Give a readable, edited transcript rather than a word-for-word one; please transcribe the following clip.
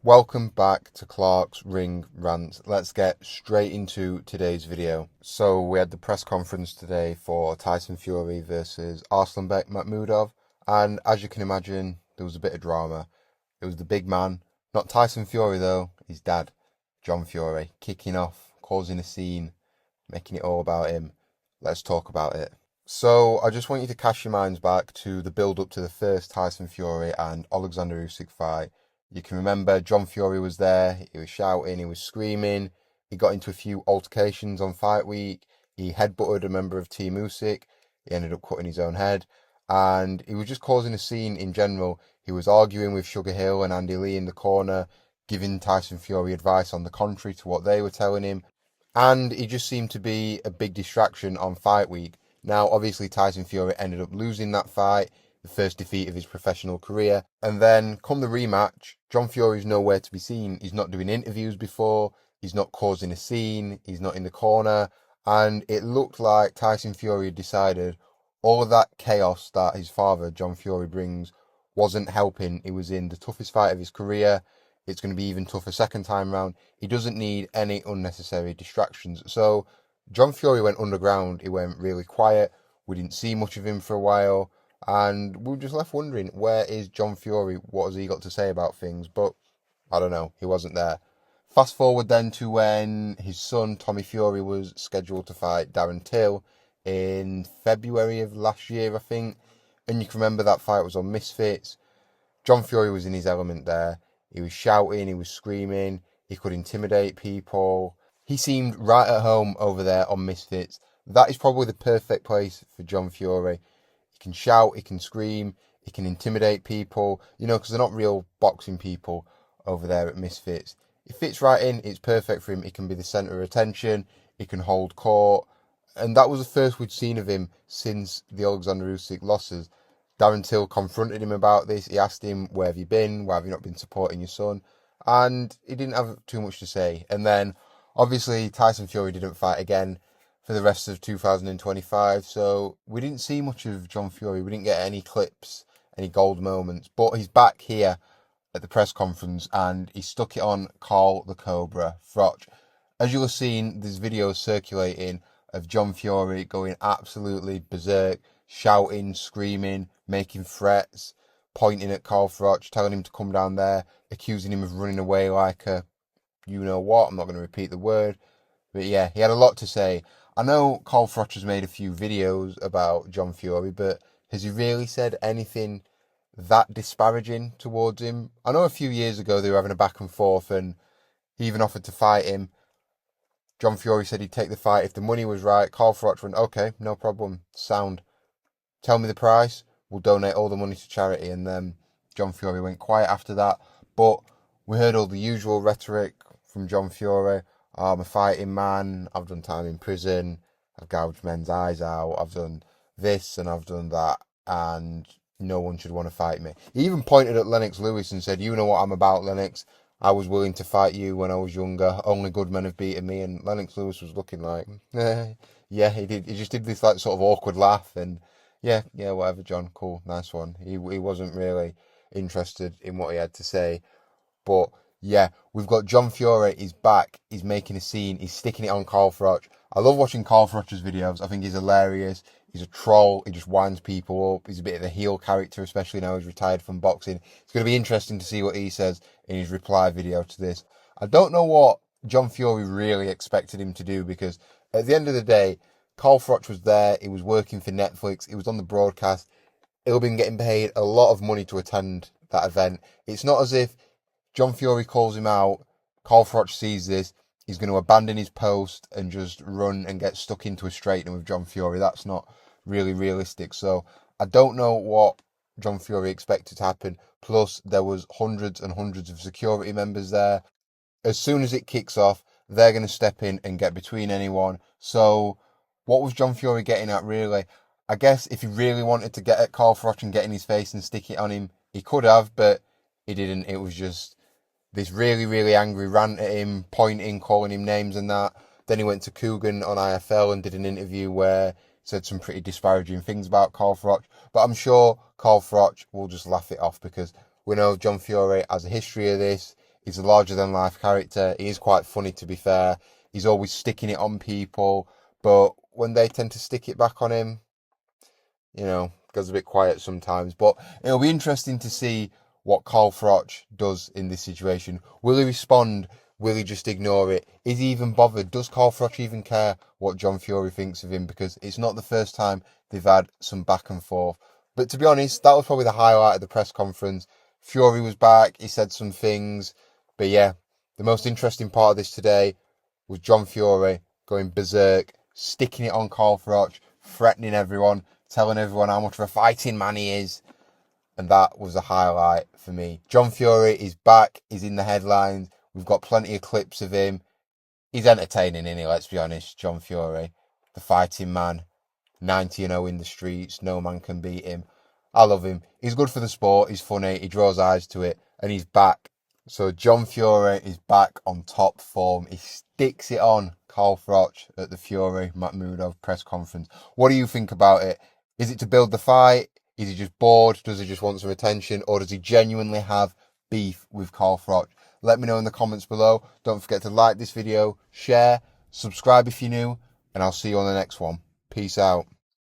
Welcome back to Clark's Ring Rants. Let's get straight into today's video. So we had the press conference today for Tyson Fury versus Arslanbek Mahkmudov, and as you can imagine, there was a bit of drama. It was the big man, not Tyson Fury though, his dad, John Fury, kicking off, causing a scene, making it all about him. Let's talk about it. So I just want you to cast your minds back to the build-up to the first Tyson Fury and Alexander Usyk fight. You can remember John Fury was there, he was shouting, he was screaming, he got into a few altercations on fight week, he headbutted a member of Team Usyk, he ended up cutting his own head, and he was just causing a scene in general. He was arguing with Sugar Hill and Andy Lee in the corner, giving Tyson Fury advice on the contrary to what they were telling him, and he just seemed to be a big distraction on fight week. Now, obviously, Tyson Fury ended up losing that fight, the first defeat of his professional career. And then, come the rematch, John Fury's nowhere to be seen. He's not doing interviews before, he's not causing a scene, he's not in the corner. And it looked like Tyson Fury had decided all of that chaos that his father, John Fury, brings wasn't helping. He was in the toughest fight of his career. It's going to be even tougher second time round. He doesn't need any unnecessary distractions. So John Fury went underground. He went really quiet. We didn't see much of him for a while. And we were just left wondering, where is John Fury? What has he got to say about things? But I don't know. He wasn't there. Fast forward then to when his son, Tommy Fury, was scheduled to fight Darren Till in February of last year, I think. And you can remember that fight was on Misfits. John Fury was in his element there. He was shouting, he was screaming, he could intimidate people. He seemed right at home over there on Misfits. That is probably the perfect place for John Fury. He can shout, he can scream, he can intimidate people, because they're not real boxing people over there at Misfits. It fits right in, it's perfect for him. He can be the centre of attention, he can hold court. And that was the first we'd seen of him since the Alexander Usyk losses. Darren Till confronted him about this. He asked him, where have you been? Why have you not been supporting your son? And he didn't have too much to say. And then, obviously, Tyson Fury didn't fight again for the rest of 2025. So we didn't see much of John Fury. We didn't get any clips, any gold moments. But he's back here at the press conference and he stuck it on Carl the Cobra Froch. As you'll have seen, there's videos circulating of John Fury going absolutely berserk, shouting, screaming, making threats, pointing at Carl Froch, telling him to come down there, accusing him of running away like a you-know-what. I'm not going to repeat the word. But yeah, he had a lot to say. I know Carl Froch has made a few videos about John Fury, but has he really said anything that disparaging towards him? I know a few years ago they were having a back and forth and he even offered to fight him. John Fury said he'd take the fight if the money was right. Carl Froch went, okay, no problem, sound. Tell me the price, we'll donate all the money to charity. And then John Fury went quiet after that. But we heard all the usual rhetoric from John Fury. I'm a fighting man, I've done time in prison, I've gouged men's eyes out, I've done this and I've done that, and no one should want to fight me. He even pointed at Lennox Lewis and said, you know what I'm about, Lennox. I was willing to fight you when I was younger. Only good men have beaten me. And Lennox Lewis was looking like, yeah, he did. He just did this like sort of awkward laugh and yeah, whatever, John, cool, nice one. He wasn't really interested in what he had to say. But yeah, we've got John Fury, he's back, he's making a scene, he's sticking it on Carl Froch. I love watching Carl Froch's videos. I think he's hilarious. He's a troll, he just winds people up. He's a bit of a heel character, especially now he's retired from boxing. It's going to be interesting to see what he says in his reply video to this. I don't know what John Fury really expected him to do, because at the end of the day, Carl Froch was there, he was working for Netflix, he was on the broadcast. He'll been getting paid a lot of money to attend that event. It's not as if John Fury calls him out, Carl Froch sees this, he's going to abandon his post and just run and get stuck into a straightening with John Fury. That's not really realistic. So I don't know what John Fury expected to happen. Plus, there was hundreds and hundreds of security members there. As soon as it kicks off, they're going to step in and get between anyone. So what was John Fury getting at, really? I guess if he really wanted to get at Carl Froch and get in his face and stick it on him, he could have, but he didn't. It was just this really, really angry rant at him, pointing, calling him names and that. Then he went to Coogan on IFL and did an interview where he said some pretty disparaging things about Carl Froch. But I'm sure Carl Froch will just laugh it off, because we know John Fury has a history of this. He's a larger-than-life character. He is quite funny, to be fair. He's always sticking it on people, but when they tend to stick it back on him, goes a bit quiet sometimes. But it'll be interesting to see what Carl Froch does in this situation. Will he respond? Will he just ignore it? Is he even bothered? Does Carl Froch even care what John Fury thinks of him? Because it's not the first time they've had some back and forth. But to be honest, that was probably the highlight of the press conference. Fury was back. He said some things. But yeah, the most interesting part of this today was John Fury going berserk, sticking it on Carl Froch, threatening everyone, telling everyone how much of a fighting man he is. And that was a highlight for me. John Fury is back. He's in the headlines. We've got plenty of clips of him. He's entertaining, isn't he? Let's be honest. John Fury, the fighting man, 90-0 in the streets. No man can beat him. I love him. He's good for the sport. He's funny. He draws eyes to it. And he's back. So John Fury is back on top form. He sticks it on Carl Froch at the Fury Mahkmudov press conference. What do you think about it? Is it to build the fight? Is he just bored? Does he just want some attention? Or does he genuinely have beef with Carl Froch? Let me know in the comments below. Don't forget to like this video, share, subscribe if you're new, and I'll see you on the next one. Peace out.